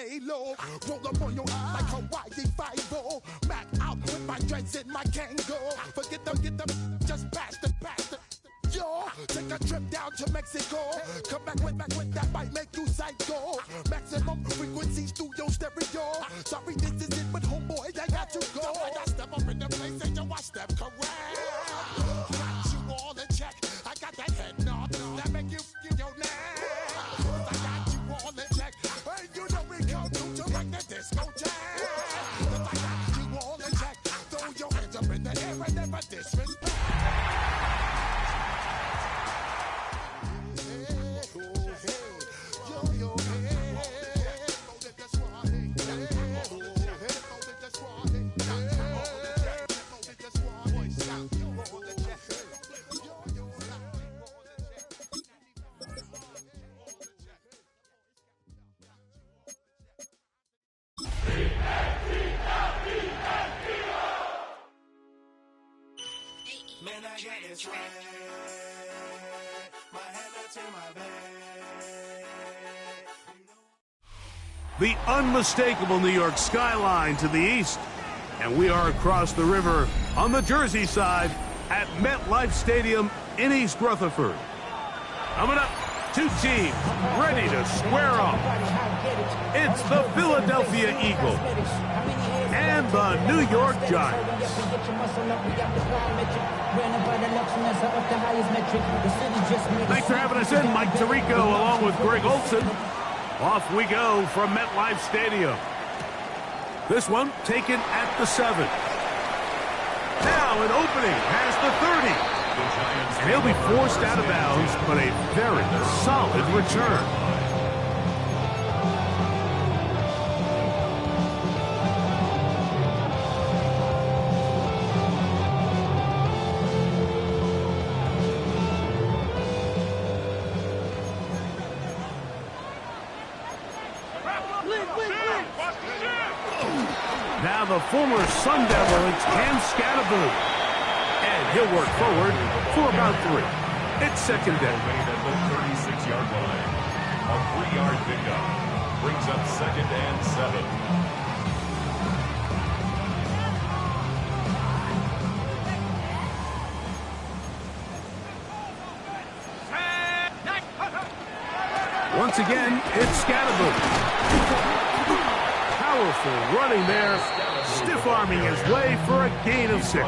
lay low. Roll up on your eye like Hawaii 5-0. Mac out with my dreads in my Kango. Forget them, just pass the. Yo, take a trip down to Mexico. Come back with that might make you psycho. Maximum frequencies through your stereo. Sorry, this is it, but homeboy, I got to go. I step up in the place and yo, I step correct. Got you all in check. I got that head nod that make you feel your neck. I got you all in check. Hey, you know we come through to like the disco jack. I got you all in check. Throw your hands up in the air and never disrespect. The unmistakable New York skyline to the east, and we are across the river on the Jersey side at MetLife Stadium in East Rutherford. Coming up, two teams ready to square off. It's the Philadelphia Eagles and the New York Giants. Thanks for having us in, Mike Tirico, along with Greg Olson. Off we go from MetLife Stadium. This one taken at the 7. Now an opening has the 30. And he'll be forced out of bounds, but a very solid return. Now the former Sun Devil, it's Cam Scatterboom. And he'll work forward for about 3. It's second down. Made at the 36-yard line. A 3-yard pickup brings up 2nd and 7. Once again, it's Scatterboom. Powerful running there, stiff-arming his way for a gain of 6.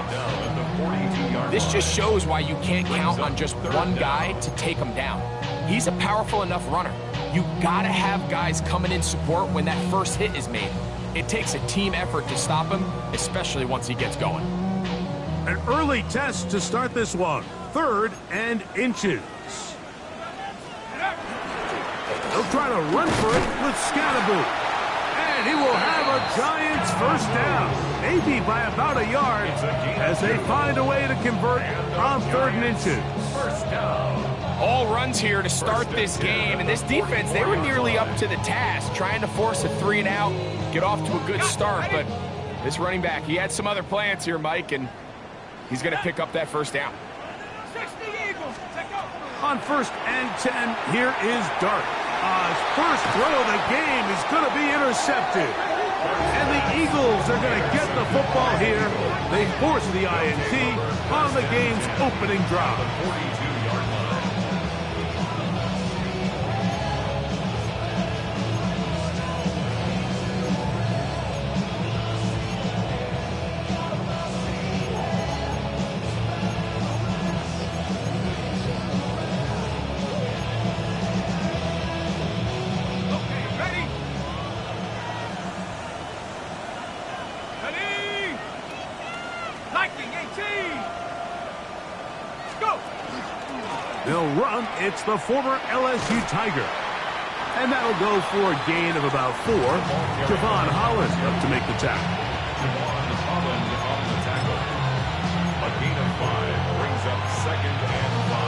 This just shows why you can't count on just one guy to take him down. He's a powerful enough runner. You gotta have guys coming in support when that first hit is made. It takes a team effort to stop him, especially once he gets going. An early test to start this one. 3rd and inches. They'll try to run for it with Scatterboom. And he will have a Giants first down, maybe by about a yard, as they find a way to convert on 3rd and inches. First down. All runs here to start this game, and this defense, they were nearly up to the task, trying to force a 3 and out, get off to a good start, but this running back, he had some other plans here, Mike, and he's going to pick up that first down. On 1st and 10, here is Dart. His first throw of the game is going to be intercepted. And the Eagles are going to get the football here. They force the INT on the game's opening drive. 42-yard line. They'll run. It's the former LSU Tiger. And that'll go for a gain of about 4. Javon Holland up to make the tackle. Javon Holland on the tackle. A gain of 5 brings up 2nd and 5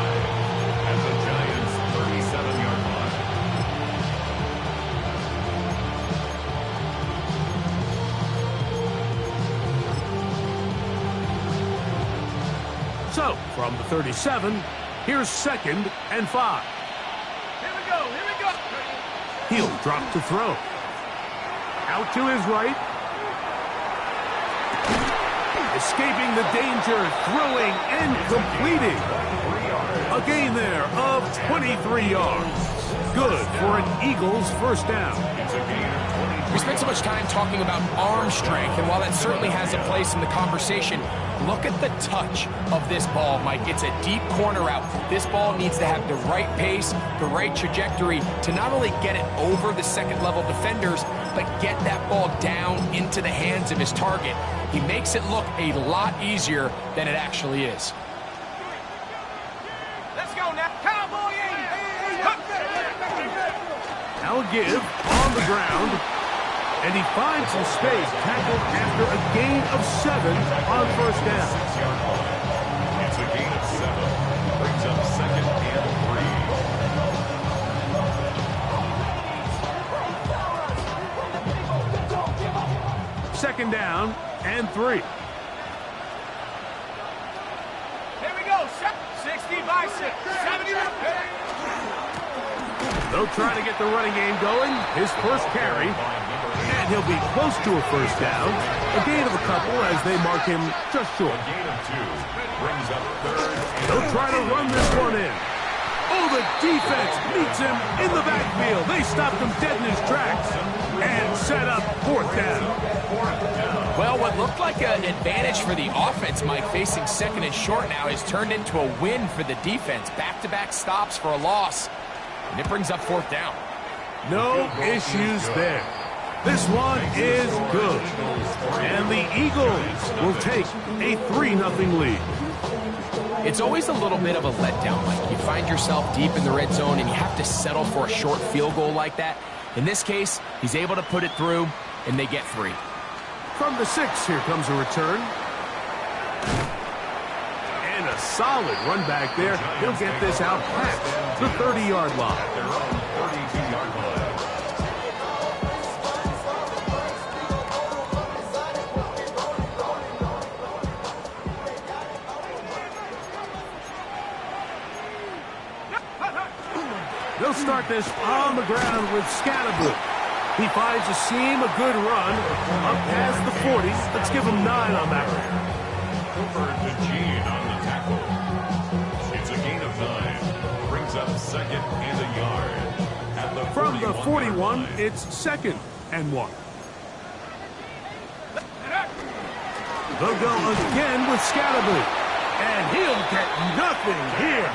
at the Giants' 37-yard line. So, from the 37, here's 2nd and 5. Here we go. He'll drop to throw. Out to his right. Escaping the danger, throwing and completing. A gain there of 23 yards. Good for an Eagles first down. We spent so much time talking about arm strength, and while that certainly has a place in the conversation, look at the touch of this ball, Mike. It's a deep corner route. This ball needs to have the right pace, the right trajectory to not only get it over the second-level defenders, but get that ball down into the hands of his target. He makes it look a lot easier than it actually is. Let's go now, Cowboy! Now a give on the ground. And he finds some space, tackled after a gain of 7 on first down. It's a gain of 7. Brings up second and 3. Second down and 3. Here we go, 60 by 6, 70. They'll try to get the running game going. His first carry. And he'll be close to a first down. A gain of a couple as they mark him just short. A gain of 2. Brings up third. They'll try to run this one in. Oh, the defense meets him in the backfield. They stopped him dead in his tracks and set up fourth down. Well, what looked like an advantage for the offense, Mike, facing second and short now, has turned into a win for the defense. Back-to-back stops for a loss. And it brings up fourth down. No issues there. This one is good. And the Eagles will take a 3-0 lead. It's always a little bit of a letdown, Mike. You find yourself deep in the red zone and you have to settle for a short field goal like that. In this case, he's able to put it through, and they get 3. From the 6, here comes a return. And a solid run back there. He'll get this out past the 30-yard line. Their own 32-yard line. They'll start this on the ground with Scatterboo. He finds a seam, a good run, up past the 40. Let's give him 9 on that one. Over to Gene on the tackle. It's a gain of 9. Brings up second and a yard. At the From the 41, line. it's second and 1. They'll go again with Scatterboo. And he'll get nothing here.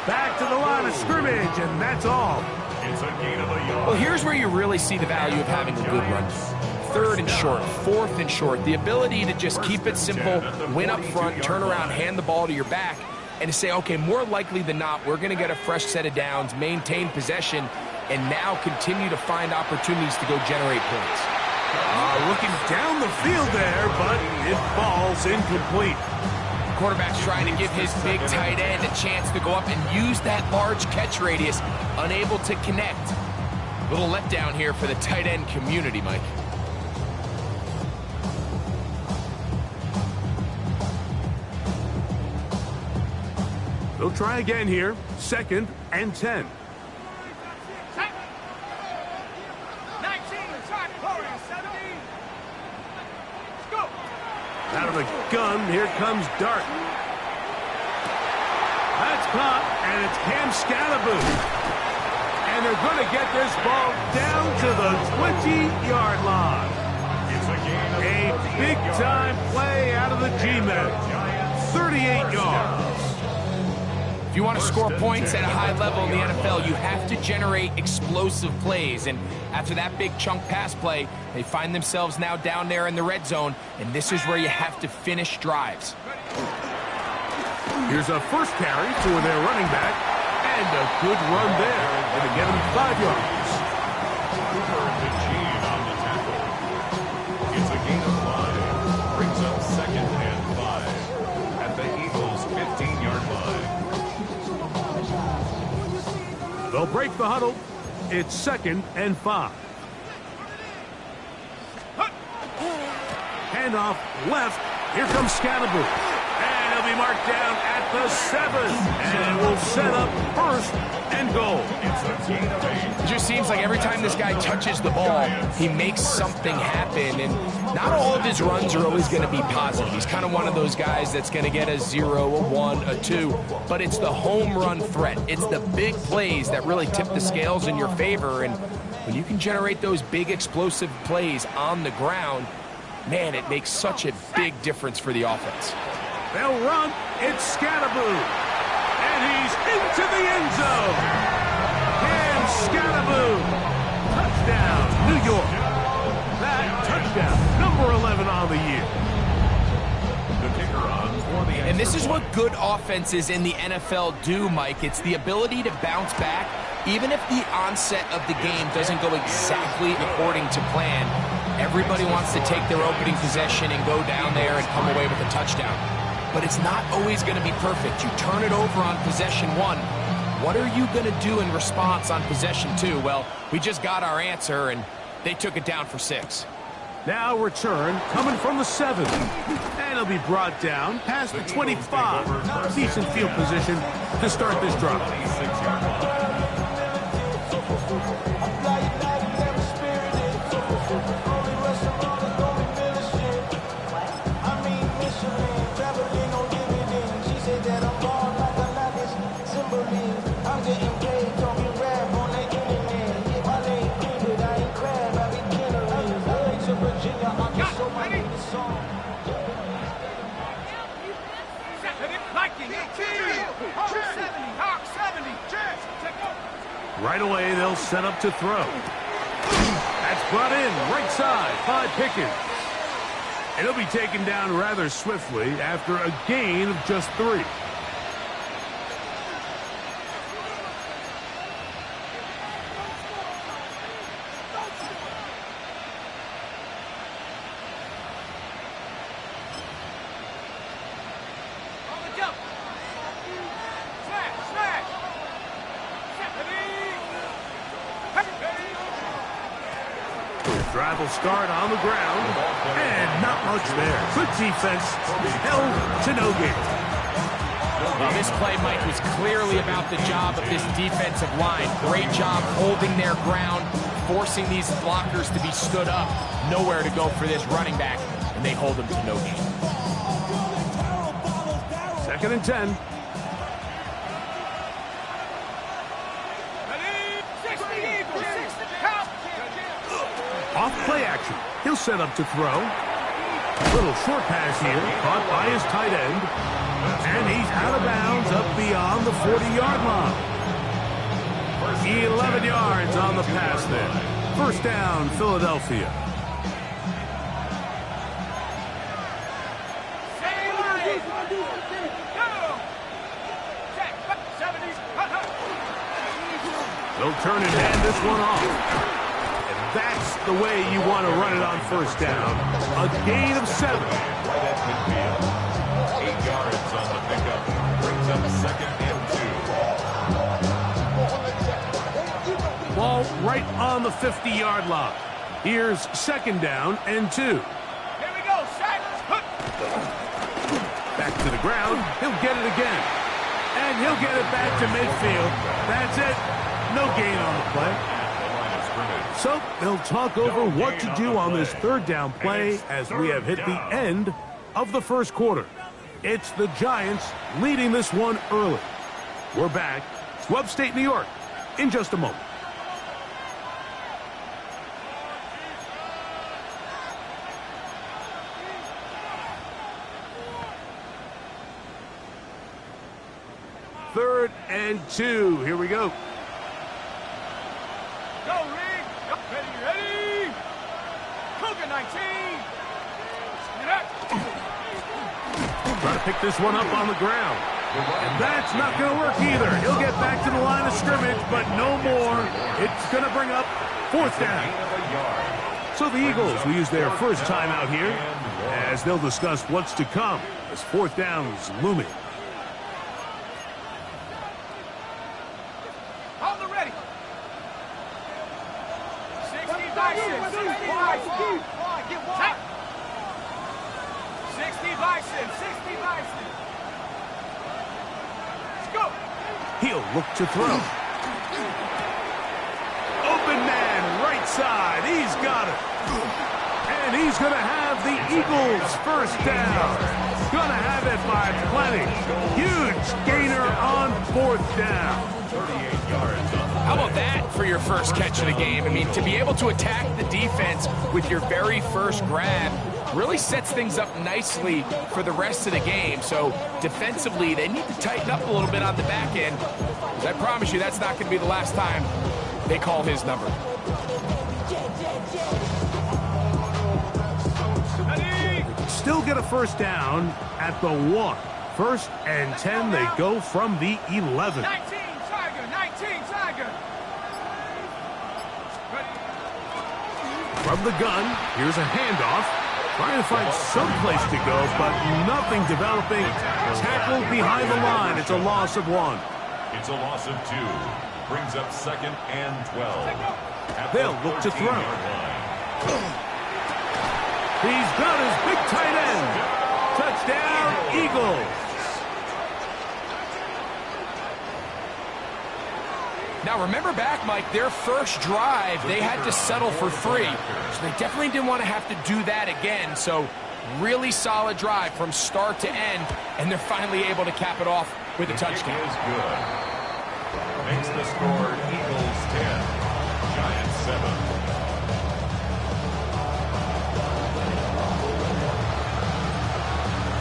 Back to the line of scrimmage, and that's all. It's a gain of a yard. Well, here's where you really see the value of having a good run. Third and short, fourth and short. The ability to just keep it simple, win up front, turn around, hand the ball to your back, and to say, okay, more likely than not, we're going to get a fresh set of downs, maintain possession, and now continue to find opportunities to go generate points. Looking down the field there, but it falls incomplete. Quarterback's trying to give his big tight end a chance to go up and use that large catch radius, unable to connect. Little letdown here for the tight end community, Mike. They'll try again here, second and 10. 19, track, 40, 17. Let's go. Out of the gun, here comes Dart. That's caught, and it's Cam Scatterboo. And they're going to get this ball down to the 20-yard line. A big-time play out of the G-Men. 38 yards. If you want to score points at a high level in the NFL, you have to generate explosive plays. And after that big chunk pass play, they find themselves now down there in the red zone, and this is where you have to finish drives. Here's a first carry for their running back, and a good run there. It'll get him 5 yards. It's a gain of 5. Brings up second and 5 at the Eagles' 15-yard line. They'll break the huddle. It's second and 5. Handoff left. Here comes Scatterboo. And he'll be marked down at the 7. And it will set up first and goal. It just seems like every time this guy touches the ball, he makes something happen. And not all of his runs are always going to be positive. He's kind of one of those guys that's going to get a 0, a 1, a 2. But it's the home run threat. It's the big plays that really tip the scales in your favor. And when you can generate those big explosive plays on the ground, man, it makes such a big difference for the offense. They'll run. It's Scatterbo. And he's into the end zone. And Scatterbo. Touchdown, New York. That touchdown, number 11 on the year. The kicker on for the And this is what good offenses in the NFL do, Mike. It's the ability to bounce back, even if the onset of the game doesn't go exactly according to plan. Everybody wants to take their opening possession and go down there and come away with a touchdown. But it's not always going to be perfect. You turn it over on possession 1. What are you going to do in response on possession 2? Well, we just got our answer, and they took it down for 6. Now return coming from the 7. And he'll be brought down past the 25. Decent field position to start this drive. 26-yard line. Right away, they'll set up to throw. That's brought in right side by Pickens. And he'll be taken down rather swiftly after a gain of just 3. Drive will start on the ground, and not much there. Good defense, held to no gain. Well, this play, Mike, was clearly about the job of this defensive line. Great job holding their ground, forcing these blockers to be stood up. Nowhere to go for this running back, and they hold them to no gain. 2nd and 10. Off play action. He'll set up to throw. Little short pass here, caught by his tight end. And he's out of bounds up beyond the 40-yard line. 11 yards on the pass there. First down, Philadelphia. They'll turn and hand this one off. That's the way you want to run it on first down. A gain of 7. Right at midfield. 8 yards on the pickup. Brings up 2nd and 2. Ball right on the 50-yard line. Here's 2nd down and 2. Here we go, Shaq. Back to the ground. He'll get it again. And he'll get it back to midfield. That's it. No gain on the play. So they'll talk over what to do on this 3rd down play as we have hit the end of the first quarter. It's the Giants leading this one early. We're back to upstate New York in just a moment. Third and 2. Here we go. Go, Reed. Ready. Cougar 19. Try to pick this one up on the ground. And that's not going to work either. He'll get back to the line of scrimmage, but no more. It's going to bring up 4th down. So the Eagles will use their first time out here as they'll discuss what's to come as 4th down is looming. Hold it ready. 60 by 6. 60 by 6. Come on, get one. 60 by 6. 60 by 6. go. He'll look to throw. Open man, right side. He's got it. And he's going to have the Eagles first down. Going to have it by plenty. Huge gainer on 4th down. 38 yards. How about that for your first catch of the game? I mean, to be able to attack the defense with your very first grab really sets things up nicely for the rest of the game. So defensively, they need to tighten up a little bit on the back end. I promise you that's not going to be the last time they call his number. Still get a first down at the 1. 1st and 10, they go from the 11. 19, Tiger, 19, Tiger. From the gun, here's a handoff. Trying to find some place to go, but nothing developing. Tackled behind the line. It's a loss of 1. It's a loss of 2. Brings up 2nd and 12. They'll look to throw. He's got his big tight end. Touchdown, Eagles. Now, remember back, Mike, their first drive, they had to settle for 3. So they definitely didn't want to have to do that again. So really solid drive from start to end, and they're finally able to cap it off with a touchdown. It is good. Makes the score Eagles 10, Giants 7.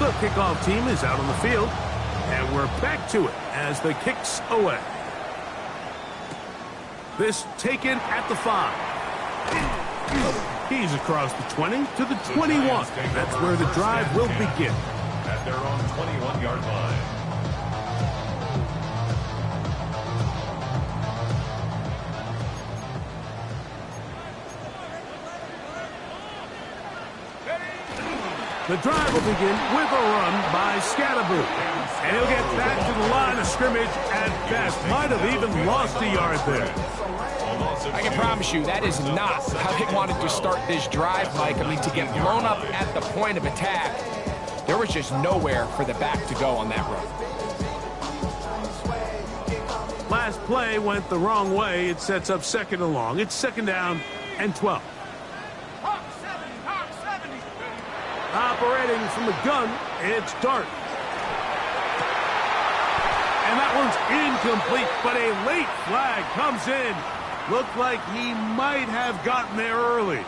The kickoff team is out on the field, and we're back to it as the kick's away. This taken at the 5. He's across the 20 to the 21. That's where the drive will begin. At their own 21-yard line. The drive will begin with a run by Scatterboo. And he'll get back to the line of scrimmage at best. Might have even lost a yard there. I can promise you that is not how they wanted to start this drive, Mike. I mean, to get blown up at the point of attack, there was just nowhere for the back to go on that run. Last play went the wrong way. It sets up 2nd and long. It's 2nd down and 12. Hawk 70. Operating from the gun, it's Dart. And that one's incomplete, but a late flag comes in. Looked like he might have gotten there early.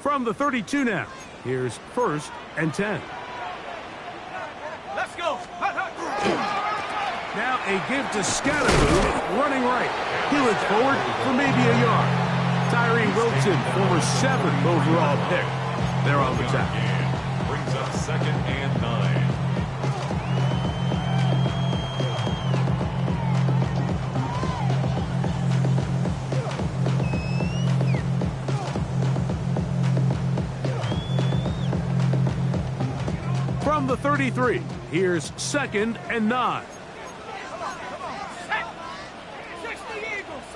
From the 32 now, here's 1st and 10. Let's go. Now a give to Scatterboo, running right. He'll look forward for maybe a yard. Tyree Wilson, former 7th overall pick. They're on the tackle. Brings up 2nd and 9. From the 33, here's 2nd and 9. 60 Eagles.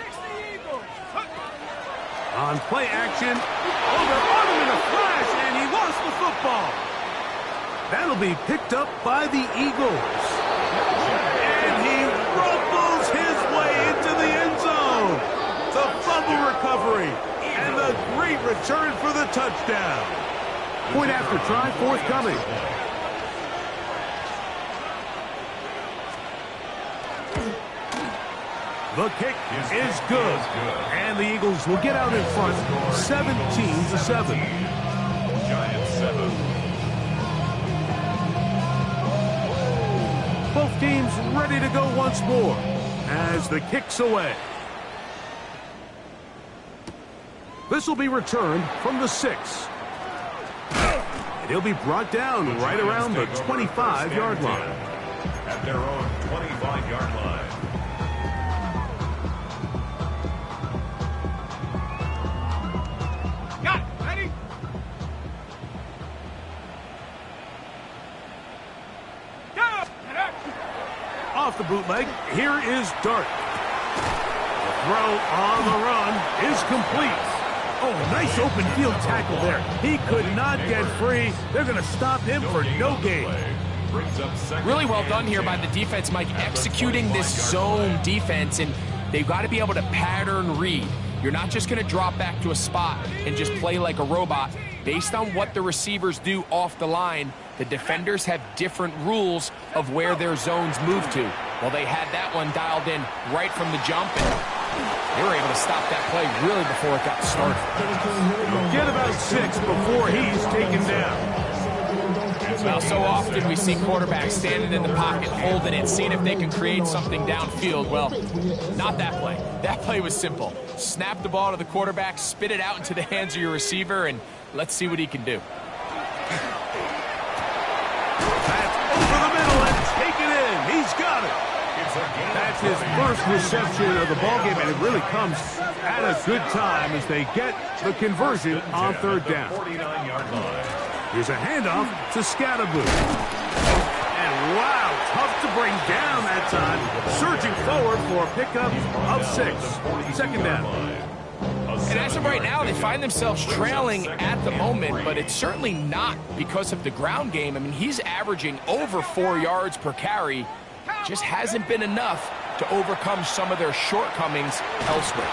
On play action, they're on him in a flash, and he lost the football. That'll be picked up by the Eagles. And he rumbles his way into the end zone. The fumble recovery, and the great return for the touchdown. Point after try forthcoming. The kick is good, and the Eagles will get out in front, 17-7. Giants 7. Both teams ready to go once more as the kick's away. This will be returned from the 6. And he'll be brought down right around the 25-yard line. At their own 25-yard line. Got it. Ready? Go! Off the bootleg, here is Dart. The throw on the run is complete. Oh, nice open field tackle there. He could not get free. They're going to stop him for no gain. Really well done here by the defense, Mike, executing this zone defense, and they've got to be able to pattern read. You're not just going to drop back to a spot and just play like a robot. Based on what the receivers do off the line, the defenders have different rules of where their zones move to. Well, they had that one dialed in right from the jump, and they were able to stop that play really before it got started. Get about 6 before he's taken down. Well, so often we see quarterbacks standing in the pocket, holding it, seeing if they can create something downfield. Well, not that play. That play was simple. Snap the ball to the quarterback, spit it out into the hands of your receiver, and let's see what he can do. That's over the middle and taken in. He's got it. That's his first reception of the ballgame, and it really comes at a good time as they get the conversion on third down. Here's a handoff to Scatterboo. And wow, tough to bring down that time. Surging forward for a pickup of 6. Second down. And as of right now, they find themselves trailing at the moment, but it's certainly not because of the ground game. I mean, he's averaging over 4 yards per carry. Just hasn't been enough to overcome some of their shortcomings elsewhere.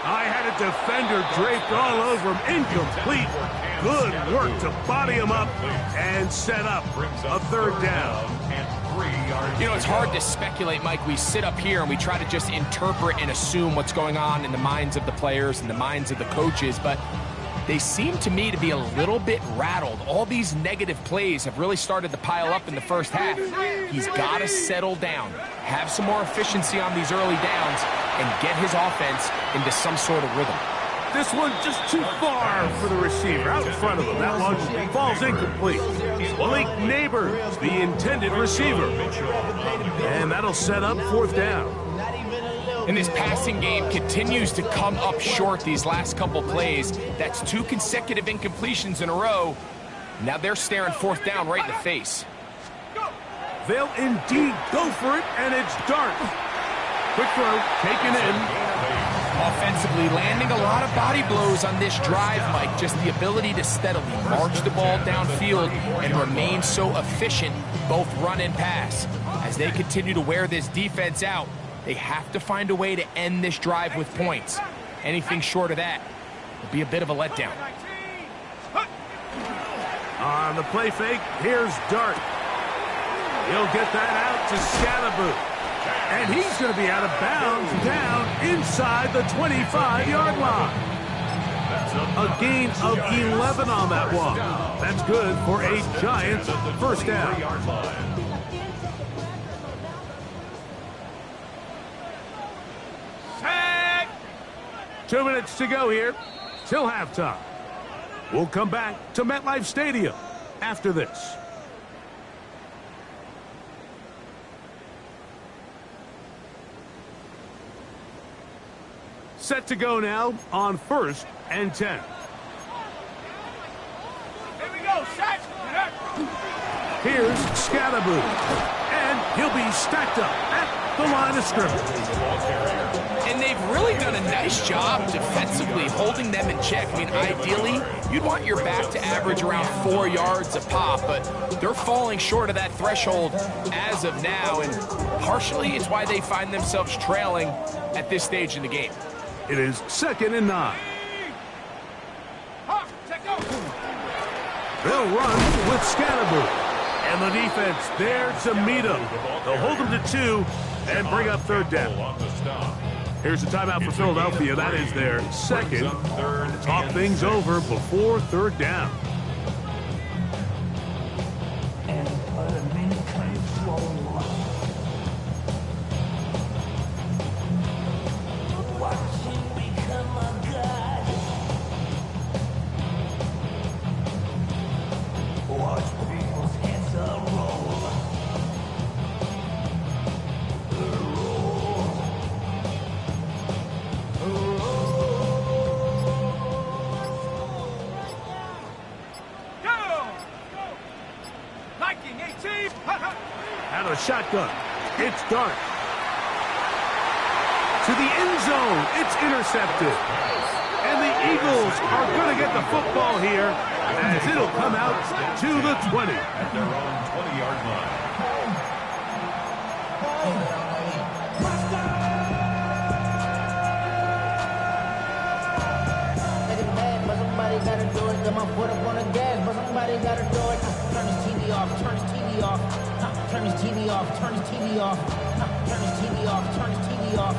I had a defender draped all over him. Incomplete. Good work to body him up and set up a third down. You know, it's hard to speculate, Mike. We sit up here and we try to just interpret and assume what's going on in the minds of the players and the minds of the coaches, but they seem to me to be a little bit rattled. All these negative plays have really started to pile up in the first half. He's got to settle down, have some more efficiency on these early downs, and get his offense into some sort of rhythm. This one just too far for the receiver. Out in front of him. That one falls incomplete. Blake Neighbors, the intended receiver. And that'll set up fourth down. And this passing game continues to come up short these last couple plays. That's 2 consecutive incompletions in a row. Now they're staring fourth down right in the face. They'll indeed go for it, and it's Dart. Quick throw, taken in. Offensively, landing a lot of body blows on this drive, Mike. Just the ability to steadily march the ball downfield and remain so efficient, both run and pass. As they continue to wear this defense out, they have to find a way to end this drive with points. Anything short of that will be a bit of a letdown. On the play fake, here's Dart. He'll get that out to Scatterboo. And he's going to be out of bounds down inside the 25-yard line. A gain of 11 on that one. That's good for a Giants first down. 2 minutes to go here till halftime. We'll come back to MetLife Stadium after this. Set to go now on 1st and 10. Here we go, set. Here's Scatterboo. And he'll be stacked up at the line of scrimmage. And they've really done a nice job defensively holding them in check. I mean, ideally, you'd want your back to average around 4 yards a pop, but they're falling short of that threshold as of now, and partially it's why they find themselves trailing at this stage in the game. It is 2nd and 9. They'll run with Scatterboo. And the defense there to meet him. They'll hold him to 2 and bring up third down. Here's the timeout for Philadelphia. That is their second. Talk things over before third down. Out of the shotgun, it's Dart. To to the end zone. It's intercepted. And the Eagles are going to get the football here as it'll come out to the 20. At their own 20-yard line. Somebody gotta do it. Got my foot up on the gas, but somebody gotta do it. Turn this TV off. Turn this TV off. Turn this TV off. Turn this TV off. Turn this TV off. Turn this TV off.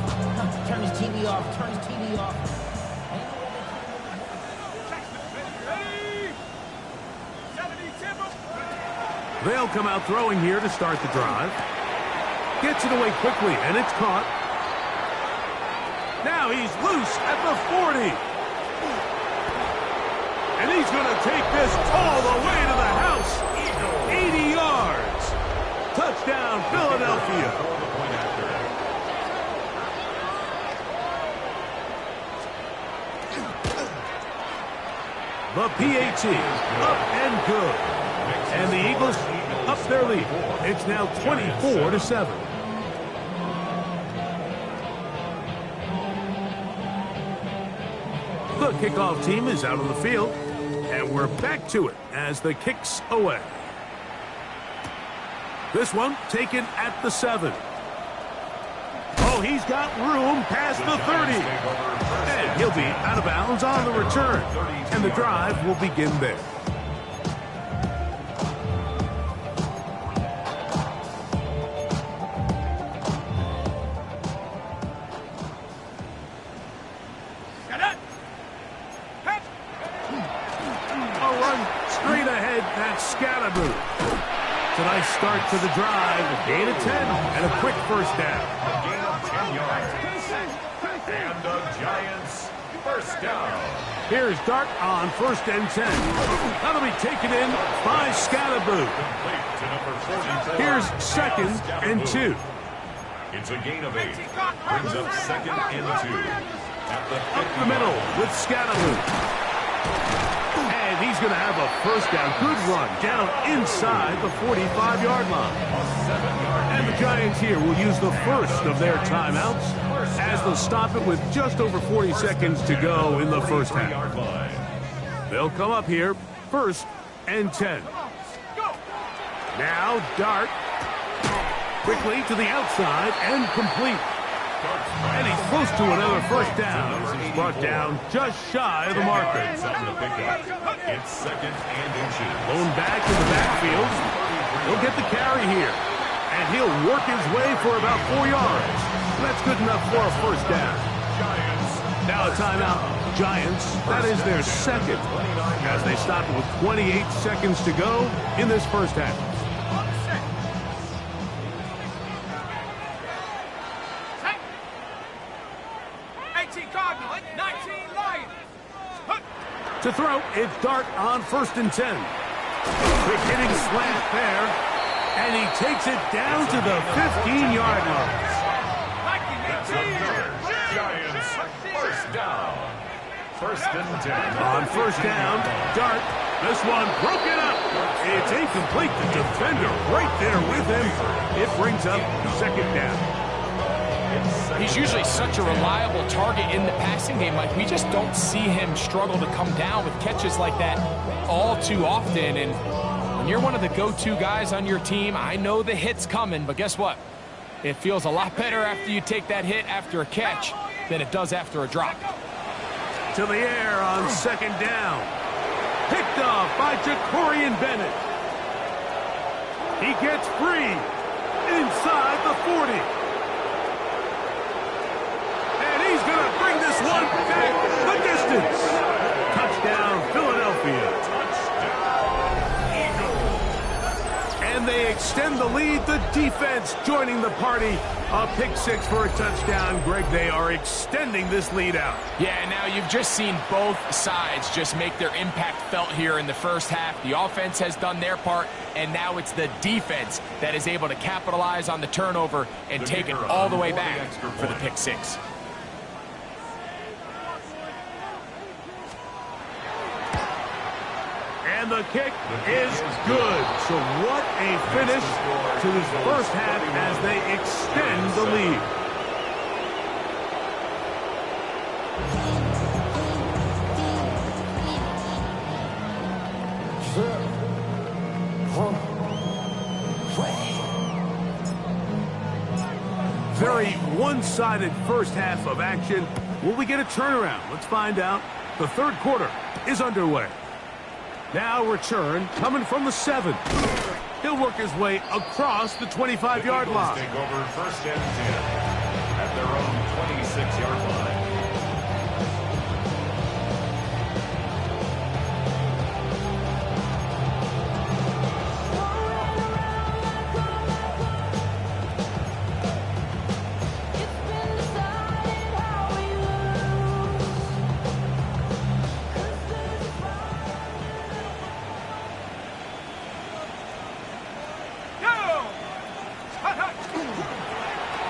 Turn this TV off. Turn this TV off. They'll come out throwing here to start the drive. Gets it away quickly, and it's caught. Now he's loose at the 40. And he's going to take this all the way to the house. 80 yards. Touchdown, Philadelphia. The PAT up and good. And the Eagles up their lead. It's now 24-7. The kickoff team is out on the field, and we're back to it as the kick's away. This one taken at the 7. Oh, he's got room past the 30. And he'll be out of bounds on the return, and the drive will begin there. Scalaboo. Tonight's start to the drive, a gain of 10 and a quick first down. A gain of 10 yards. And the Giants first down. Here's Dart on 1st and 10. That'll be taken in by Scalaboo. Here's 2nd and 2. It's a gain of 8. Brings up 2nd and 2. At the Up the middle with Scalaboo. And he's going to have a first down. Good run down inside the 45-yard line. And the Giants here will use the first of their timeouts as they'll stop it with just over 40 seconds to go in the first half. They'll come up here 1st and 10. Now Dart quickly to the outside and complete. And he's close to another first down. He's brought down just shy of the marker. It's 2nd and inches. Blown back in the backfield. He'll get the carry here. And he'll work his way for about 4 yards. That's good enough for a first down. Now a timeout. Giants, that is their 2nd. As they stop it with 28 seconds to go in this first half. To throw, it's Dart on 1st and 10. Quick hitting slant there. And he takes it down to the 15-yard line. Giants first down. 1st and 10. On 1st down, Dart. This one broken up. It's incomplete. The defender right there with him. It brings up 2nd down. He's usually such a reliable target in the passing game. Like, we just don't see him struggle to come down with catches like that all too often. And when you're one of the go-to guys on your team, I know the hit's coming, but guess what? It feels a lot better after you take that hit after a catch than it does after a drop. To the air on 2nd down. Picked off by Jacorian Bennett. He gets free inside the 40. He's going to bring this one back the distance. Touchdown, Philadelphia. And they extend the lead. The defense joining the party. A pick 6 for a touchdown. Greg, they are extending this lead out. Yeah, now you've just seen both sides just make their impact felt here in the first half. The offense has done their part, and now it's the defense that is able to capitalize on the turnover and take it all the way back for the pick 6. And the kick is good. So what a finish to this first half as they extend the lead. Very one-sided first half of action. Will we get a turnaround? Let's find out. The third quarter is underway. Now return coming from the 7. He'll work his way across the 25-yard line. Take over first and 10 at their own 26-yard line.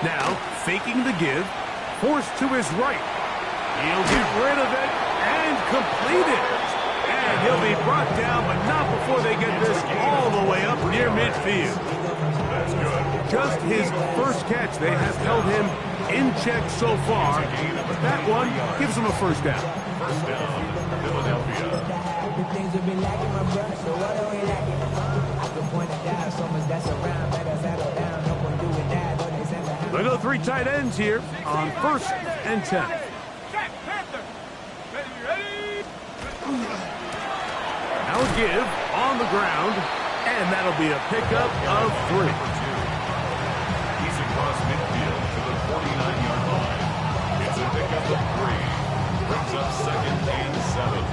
Now, faking the give, forced to his right. He'll get rid of it and complete it. And he'll be brought down, but not before they get this all the way up near midfield. That's good. Just his first catch. They have held him in check so far. But that one gives him a first down. First down, Philadelphia. The things have been lacking, my brother, so what do we lacking? I can point it down, so much that's around, better settle down, no one doing that, though they send the They go 3 tight ends here on first and 10. Jack Panther. Ready? Now a give on the ground, and that'll be a pickup of 3. He's across midfield to the 49-yard line. It's a pickup of 3. Brings up second and 7.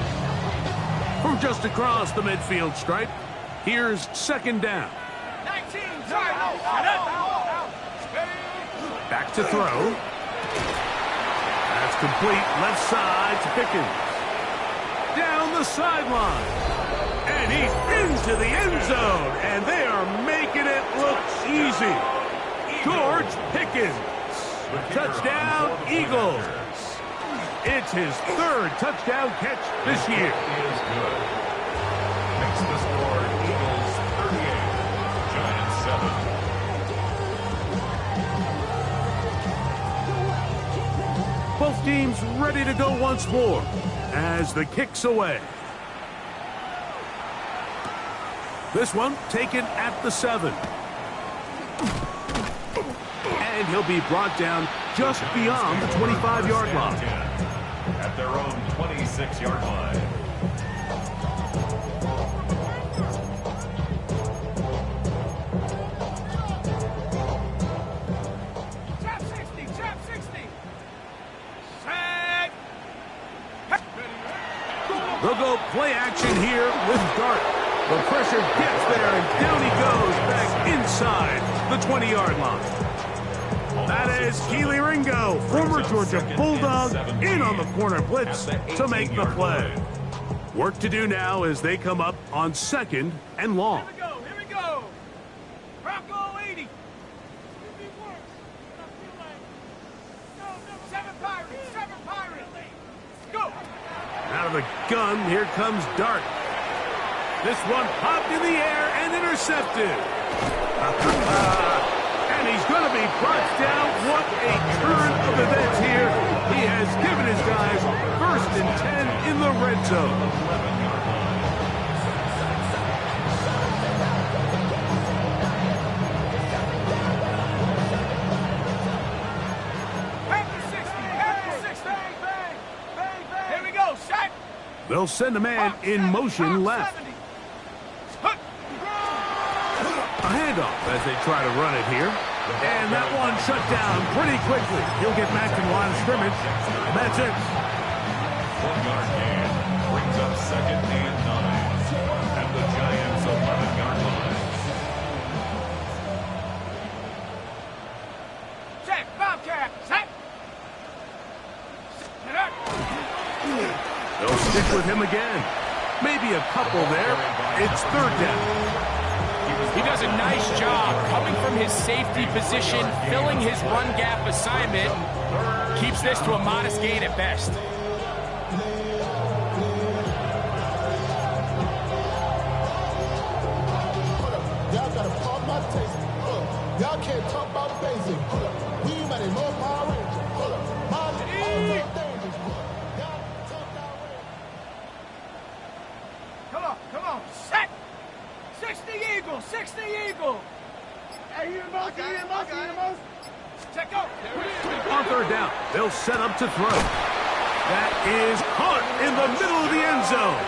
From just across the midfield stripe, here's second down. 19. Out. Back to throw. That's complete. Left side to Pickens. Down the sideline. And he's into the end zone. And they are making it look easy. George Pickens. Touchdown, Eagles. It's his 3rd touchdown catch this year. He is good. Makes the score Eagles 38, Giants 7. Both teams ready to go once more as the kick's away. This one taken at the 7. And he'll be brought down just beyond the 25-yard line. At their own 26-yard line. Chap 60. Set. They'll go play action here with Dart. The pressure gets there, and down he goes back inside the 20-yard line. That is Keely Ringo, former Georgia Bulldog, in on the corner blitz to make the play. Work to do now as they come up on 2nd and long. Here we go. Bronco 80. 7 Pirates. Go. Out of the gun, here comes Dart. This one popped in the air and intercepted. And he's going to be brought down. What a turn of events here. He has given his guys 1st and 10 in the red zone. Here we go. Set. They'll send a man in motion left. A handoff as they try to run it here. And that one shut down pretty quickly. He'll get back to the line of scrimmage. And that's it. 1-yard gain brings up second and 9 at the Giants' 11-yard line. Check. Bobcat. Set. They'll stick with him again. Maybe a couple there. It's 3rd down. He does a nice job coming from his safety position, filling his run gap assignment. Keeps this to a modest gain at best. Y'all gotta pump my taste. Y'all can't talk about basic. We might as well Power Rangers. My dangerous. Y'all talk that way. Come on. Set. 60 Eagles. Eagle, 60 Eagle. Hey, you most. Check out. On third down, they'll set up to throw. That is caught in the middle of the end zone.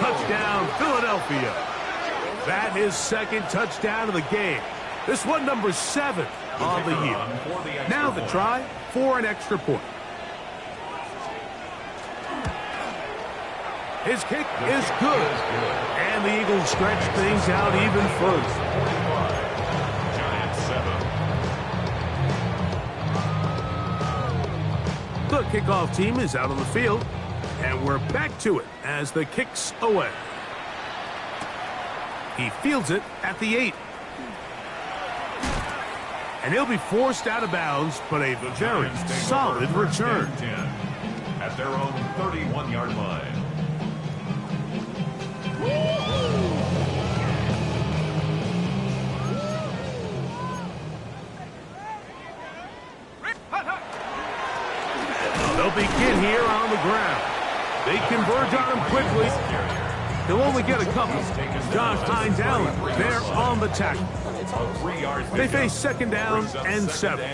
Touchdown, Philadelphia. That is second touchdown of the game. This one number 7 on the year. Now the try for an extra point. His kick is good. And the Eagles stretch things out even further. Giants 7. The kickoff team is out on the field, and we're back to it as the kick's away. He fields it at the 8. And he'll be forced out of bounds, but a very solid return. 10 at their own 31-yard line. They'll begin here on the ground. They converge on him quickly. He'll only get a couple. Josh Hines Allen there on the tackle. They face second down and 7.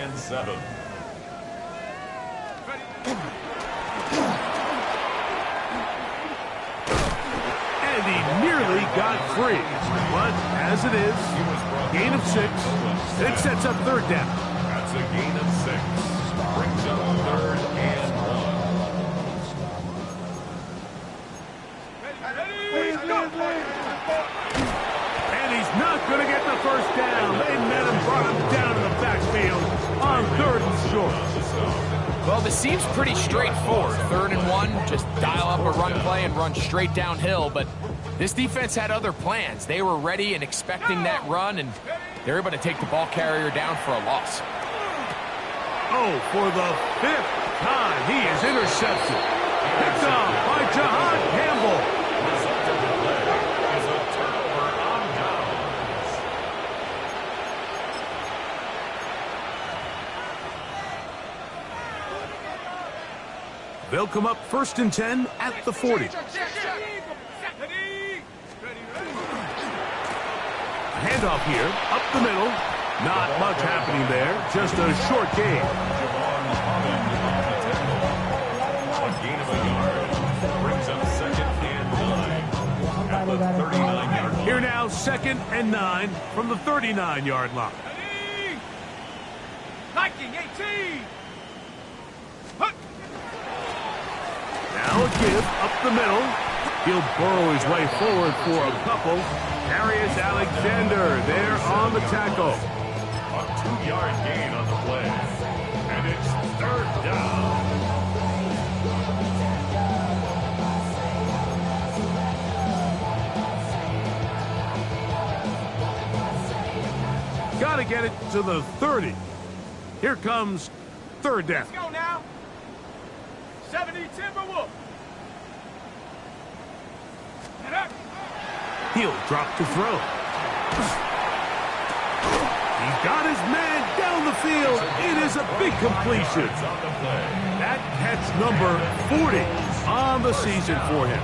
And he nearly got free. But as it is, gain of 6. It sets up third down. That's a gain of 6. Brings up third and 1. And he's not going to get the first down. They met him, brought him down in the backfield on third and short. Well, this seems pretty straightforward. 3rd and 1, just dial up a run play and run straight downhill. But this defense had other plans. They were ready and expecting that run, and they're able to take the ball carrier down for a loss. Oh, for the 5th time, he is intercepted. Picked off by Jahan Campbell. They'll come up 1st and 10 at the 40. Handoff here, up the middle. Not much happening there, just a short gain. A gain of a yard. Brings up 2nd and 9 at the 39-yard line. Here now, 2nd and 9 from the 39-yard line. Liking 18. Now a give up the middle. He'll burrow his way forward for a couple. Darius Alexander there on the tackle. A 2-yard gain on the play. And it's third down. Got to get it to the 30. Here comes third down. Let's go now. 70 Timberwolf. He'll drop to throw. He's got his man down the field. It is a big completion. That catch number 40 on the season for him.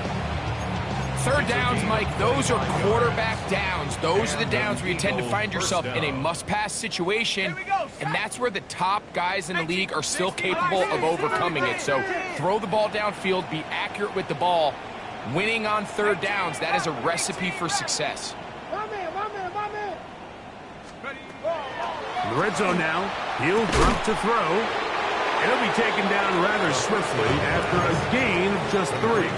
Third downs, Mike, those are quarterback downs. Those are the downs where you tend to find yourself in a must-pass situation, and that's where the top guys in the league are still capable of overcoming it. So throw the ball downfield, be accurate with the ball. Winning on third downs, that is a recipe for success. In the red zone now, he'll drop to throw. And he'll be taken down rather swiftly after a gain of just 3.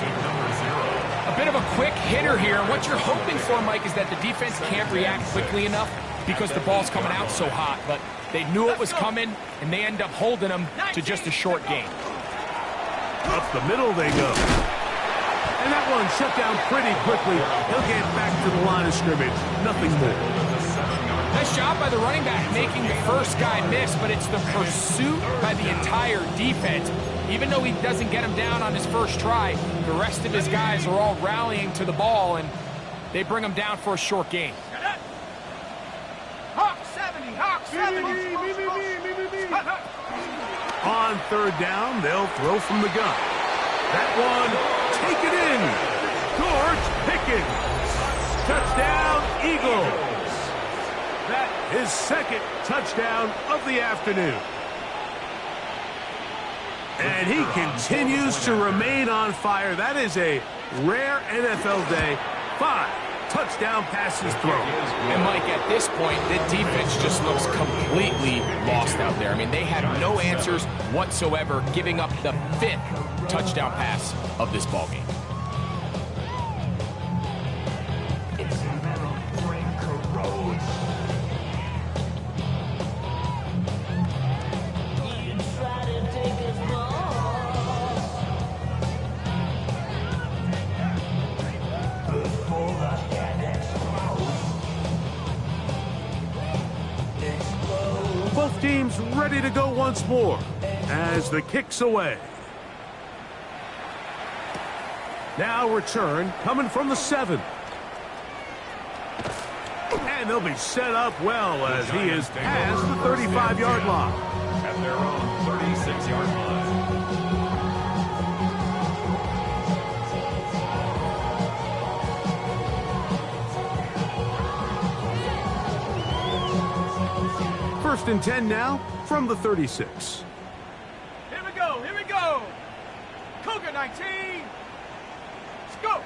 A bit of a quick hitter here. What you're hoping for, Mike, is that the defense can't react quickly enough because the ball's coming out so hot. But they knew it was coming, and they end up holding them to just a short gain. Up the middle they go. And that one shut down pretty quickly. He'll get back to the line of scrimmage. Nothing more. Nice job by the running back making the first guy miss, but it's the pursuit by the entire defense. Even though he doesn't get him down on his first try, the rest of his guys are all rallying to the ball, and they bring him down for a short gain. Hawk 70, Hawk 70. On third down, they'll throw from the gun. That one, take it in. George Pickens. Touchdown, Eagles. his second touchdown of the afternoon. And he continues to remain on fire. That is a rare NFL day. 5 touchdown passes thrown. And Mike, at this point, the defense just looks completely lost out there. I mean, they had no answers whatsoever, giving up the 5th touchdown pass of this ballgame. Both teams ready to go once more as the kick's away. Now return coming from the 7. And they'll be set up well as he is past the 35-yard line. At their own 36-yard line. First and 10 now from the 36. Here we go, here we go. Cougar 19. Let's go.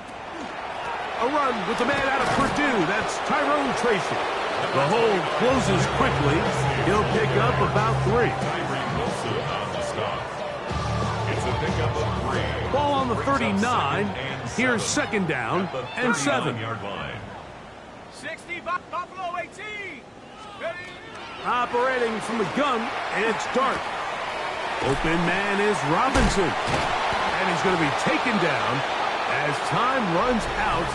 A run with the man out of Purdue. That's Tyrone Tracy. The hold closes quickly. He'll pick up about 3. Tyree Wilson on the stop. It's a pickup of 3. Ball on the 39. Here's second down and 7. 39-yard line. 60, Buffalo 18. Ready? Operating from the gun, it's Dart. Open man is Robinson. And he's going to be taken down as time runs out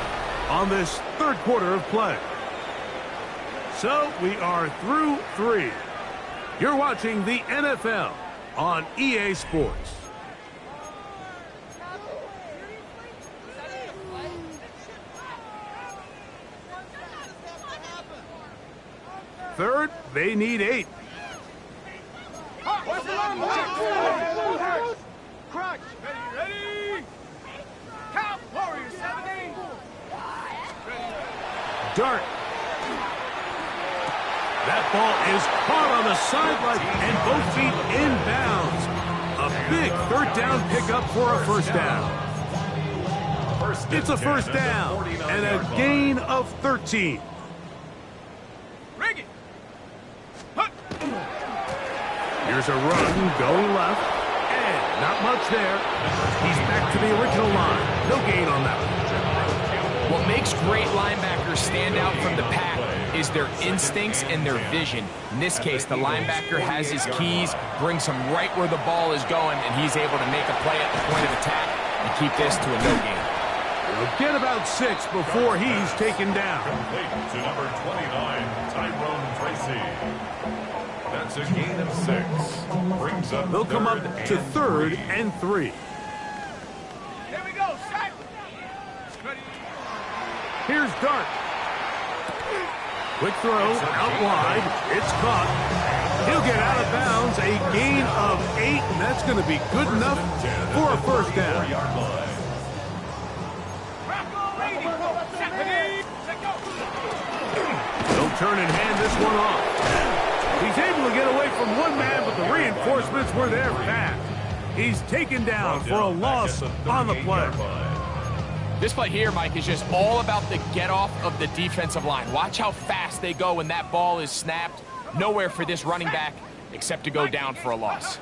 on this third quarter of play. So we are through 3. You're watching the NFL on EA Sports. Third, they need 8. Where's the line? Crunch. Ready? Count. Warriors 17. Dart. That ball is caught on the sideline and both feet inbounds. A big third down pickup for a first down. It's a first down and a gain of 13. Ring it. Here's a run going left, and not much there. He's back to the original line. No gain on that one. What makes great linebackers stand out from the pack is their instincts and their vision. In this case, the linebacker has his keys, brings him right where the ball is going, and he's able to make a play at the point of attack and keep this to a no gain. He'll get about 6 before he's taken down. Complete to number 29, Tyrone Tracy. That's a gain of 6. Brings up They'll come up to third and 3. Here we go. Set. Ready. Here's Dart. Quick throw, out wide. It's caught. He'll get out of bounds. A gain of 8, and that's going to be good enough for a first down. They'll turn and hand this one off. He's able to get away from one man, but the reinforcements were there fast. He's taken down for a loss on the play. This play here, Mike, is just all about the get-off of the defensive line. Watch how fast they go when that ball is snapped. Nowhere for this running back except to go down for a loss.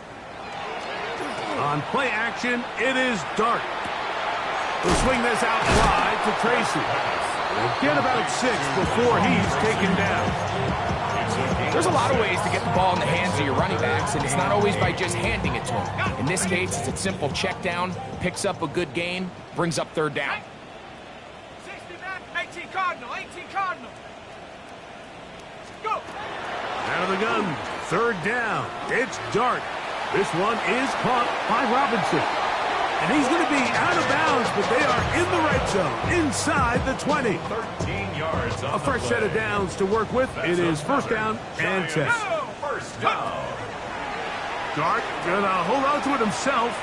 On play action, it is Dart. He'll swing this out wide to Tracy. He'll get about 6 before he's taken down. There's a lot of ways to get the ball in the hands of your running backs, and it's not always by just handing it to them. In this case, it's a simple check down, picks up a good gain, brings up third down. 60 back, 18 Cardinal, 18 Cardinal. Go. Out of the gun, third down. It's Dart. This one is caught by Robinson. And he's going to be out of bounds, but they are in the red zone, inside the 20. 13 yards on A fresh set of downs to work with. It is first down and 10. First down. Dart going to hold on to it himself.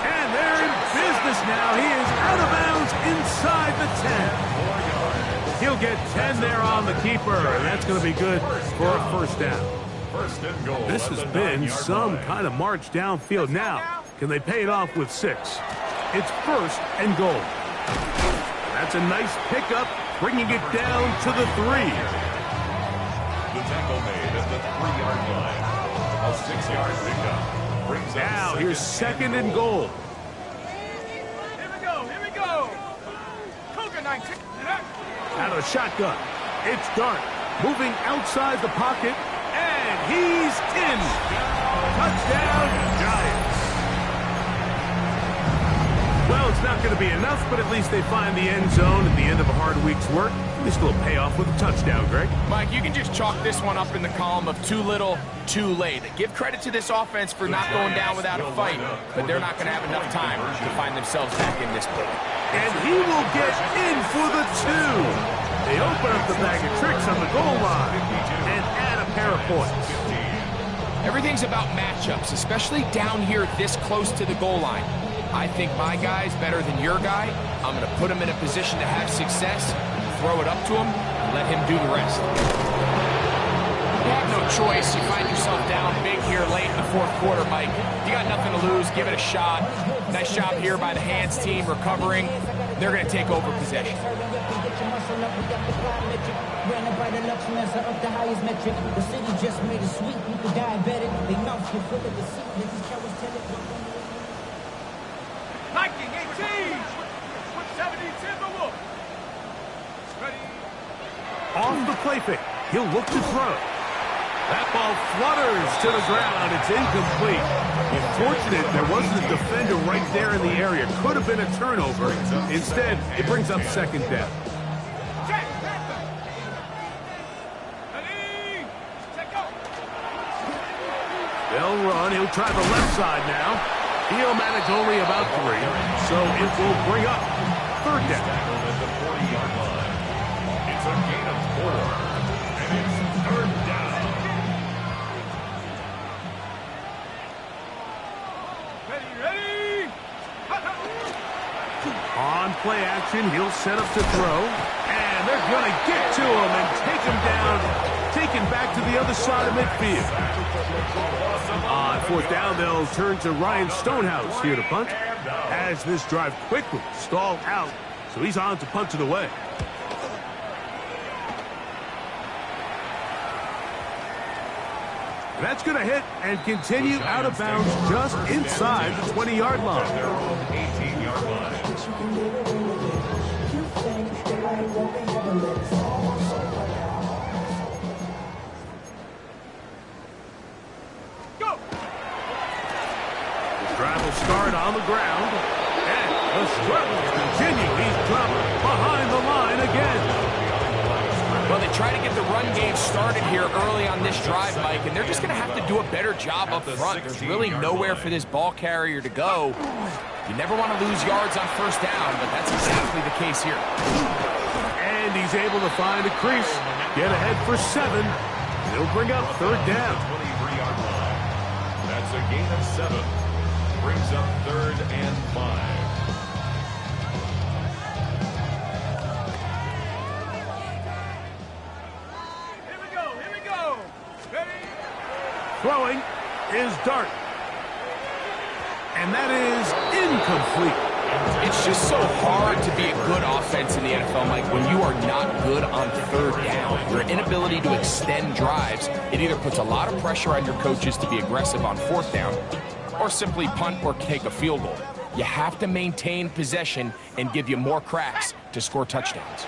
And they're in business now. He is out of bounds inside the 10. 4 yards. He'll get 10 there on the keeper, and that's going to be good for a first down. First and goal. This has been some kind of march downfield. Now, can they pay it off with 6? It's first and goal. That's a nice pickup, bringing it down to the 3. The tackle made at the 3-yard line. A 6-yard pickup brings up now here's second and goal. Here we go. Cougar 19. Out of the shotgun. It's Dart moving outside the pocket, and he's in. Touchdown, Giants. Well, it's not going to be enough, but at least they find the end zone at the end of a hard week's work. This will pay off with a touchdown, Greg. Mike, you can just chalk this one up in the column of too little, too late. Give credit to this offense for not going down without a fight, but they're not going to have enough time to find themselves back in this play. And he will get in for the 2. They open up the bag of tricks on the goal line and add a pair of points. Everything's about matchups, especially down here this close to the goal line. I think my guy's better than your guy. I'm going to put him in a position to have success, throw it up to him, and let him do the rest. You have no choice. You find yourself down big here late in the fourth quarter, Mike. You got nothing to lose. Give it a shot. Nice job here by the Hands team recovering. They're going to take over possession. The city just made it sweet. People diabetic. They mouth you full of deceit. Nike 18. With 70 Timberwolves. Ready. Off the play fake. He'll look to throw. That ball flutters to the ground. It's incomplete. Unfortunate there wasn't a defender right there in the area. Could have been a turnover. Instead, it brings up second down. Check. Ready. Check go. They'll run. He'll try the left side now. He'll manage only about 3, so it will bring up third down. Tackled at the 40-yard line. It's a gain of 4, and it's third down. Ready. On play action, he'll set up to throw, and they're going to get to him and take him down, taken back to the other side of midfield. On fourth down, they'll turn to Ryan Stonehouse here to punt, as this drive quickly stalled out, so he's on to punt it away. That's going to hit and continue out of bounds just inside the 20-yard line. Their own 18-yard line. Go. The drive will start on the ground, and the struggles continue. He's dropped behind the line again. Well, they try to get the run game started here early on this drive, Mike, and they're just going to have to do a better job up front. There's really nowhere for this ball carrier to go. You never want to lose yards on first down, but that's exactly the case here. And he's able to find a crease, get ahead for 7. He'll bring up third down. 23-yard line. That's a gain of 7. Brings up third and 5. Throwing is Dart. And that is incomplete. It's just so hard to be a good offense in the NFL, Mike, when you are not good on third down. Your inability to extend drives, it either puts a lot of pressure on your coaches to be aggressive on fourth down or simply punt or take a field goal. You have to maintain possession and give you more cracks to score touchdowns.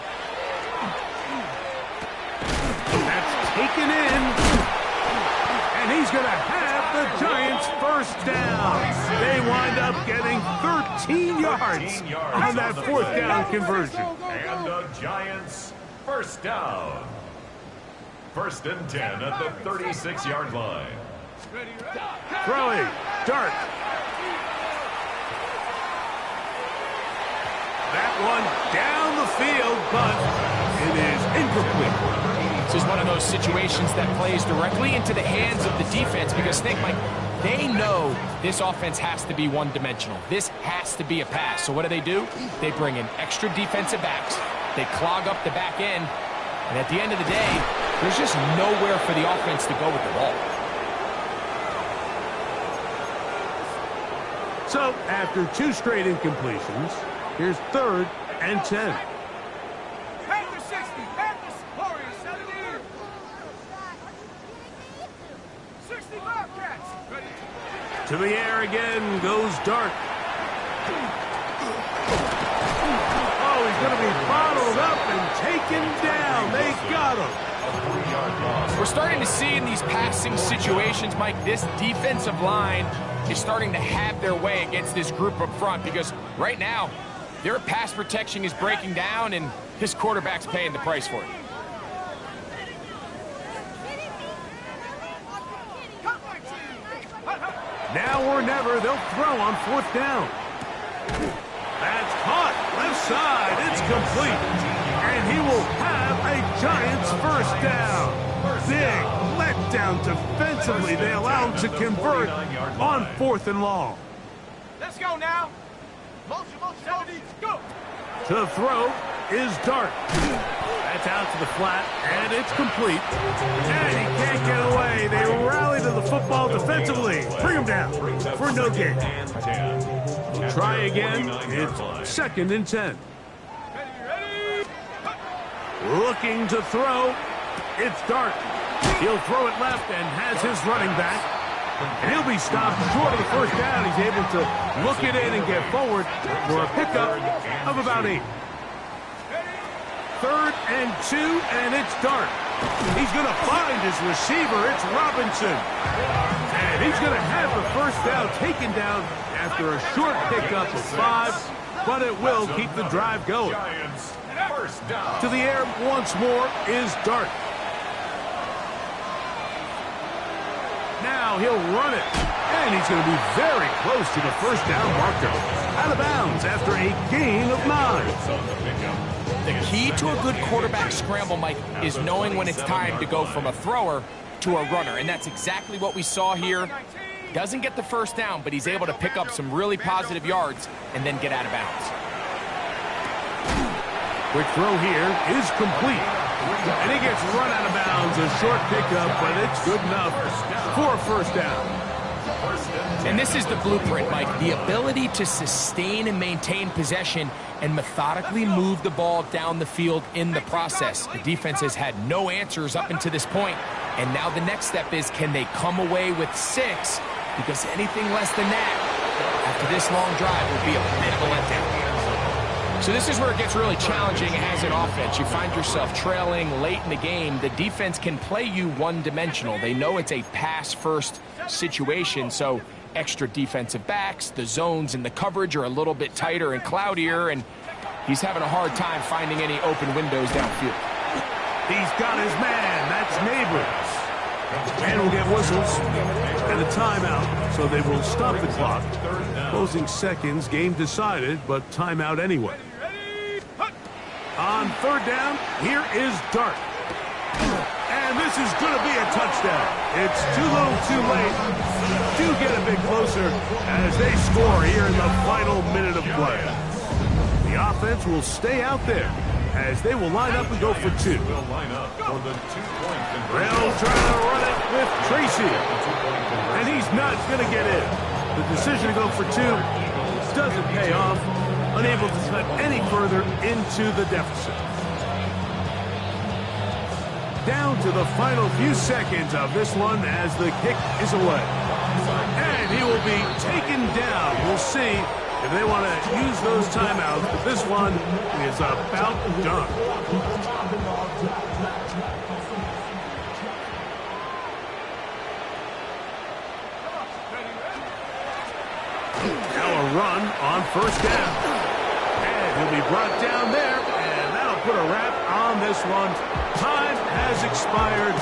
That's taken in. And he's going to have the Giants first down. They wind up getting 13 yards on that fourth down conversion. And the Giants first down. First and 10 at the 36-yard line. Throwing, Dart. That one down the field, but it is incomplete. This is one of those situations that plays directly into the hands of the defense because think, Mike, they know this offense has to be one-dimensional. This has to be a pass. So what do? They bring in extra defensive backs, They clog up the back end, and at the end of the day, there's just nowhere for the offense to go with the ball. So, after 2 straight incompletions, here's 3rd and 10. Panthers 60, Panthers Warriors 70. 60 Bobcats. Ready To the air again goes Dart. Oh, he's going to be bottled up and taken down. They got him. We're starting to see in these passing situations, Mike, this defensive line is starting to have their way against this group up front, because right now their pass protection is breaking down and this quarterback's paying the price for it. Now or never, they'll throw on 4th down. That's caught. Left side. It's complete. And he will have a Giants first down. Big letdown defensively. They allow him to convert on 4th and long. Let's go now. Motion, 70, go. To throw is Dart. That's out to the flat, and it's complete. And he can't get away. They rally to the football defensively. Bring him down for no gain. Try again. It's 2nd and 10. Ready. Looking to throw. It's Dart. He'll throw it left and has his running back. And he'll be stopped short of the first down. He's able to look it in and get forward for a pickup of about 8. 3rd and 2, and it's Dart. He's going to find his receiver. It's Robinson. And he's going to have the first down taken down after a short pickup of 5, but it will keep the drive going. To the air once more is Dart. Now he'll run it, and he's going to be very close to the first down marker. Out of bounds after a gain of 9. The key to a good quarterback scramble, Mike, is knowing when it's time to go from a thrower to a runner, and that's exactly what we saw here. Doesn't get the first down, but he's able to pick up some really positive yards and then get out of bounds. Quick throw here is complete. And he gets run out of bounds. A short pickup, but it's good enough for a first down. And this is the blueprint, Mike. The ability to sustain and maintain possession and methodically move the ball down the field in the process. The defense has had no answers up until this point, and now the next step is, can they come away with 6? Because anything less than that after this long drive will be a bit of a letdown. So this is where it gets really challenging as an offense. You find yourself trailing late in the game. The defense can play you one-dimensional. They know it's a pass-first situation, so extra defensive backs, the zones and the coverage are a little bit tighter and cloudier, and he's having a hard time finding any open windows downfield. He's got his man. That's Neighbors. And we'll get whistles and a timeout, so they will stop the clock. Closing seconds, game decided, but timeout anyway. On 3rd down, here is Dart. And this is going to be a touchdown. It's too little too late. Do get a bit closer as they score here in the final minute of play. The offense will stay out there as they will line up and go for 2. Will line up for the 2-point They'll try to run it with Tracy. And he's not going to get in. The decision to go for 2 doesn't pay off. Unable to cut any further into the deficit. Down to the final few seconds of this one as the kick is away. And he will be taken down. We'll see if they want to use those timeouts, but this one is about done. Now a run on 1st down. And he'll be brought down there, and that'll put a wrap on this one. Time has expired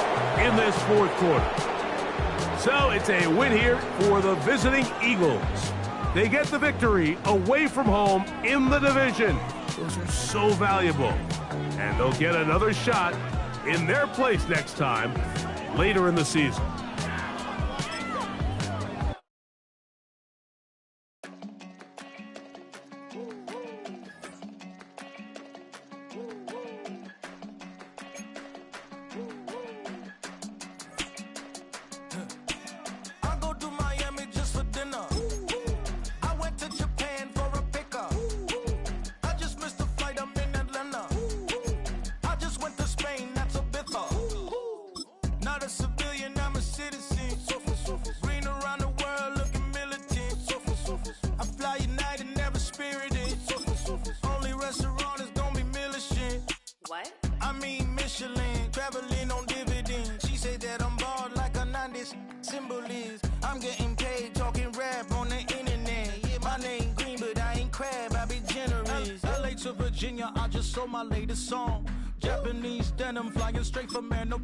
in this 4th quarter. So it's a win here for the visiting Eagles. They get the victory away from home in the division. Those are so valuable. And they'll get another shot in their place next time later in the season. Virginia, I just sold my latest song. Japanese denim flying straight from man. No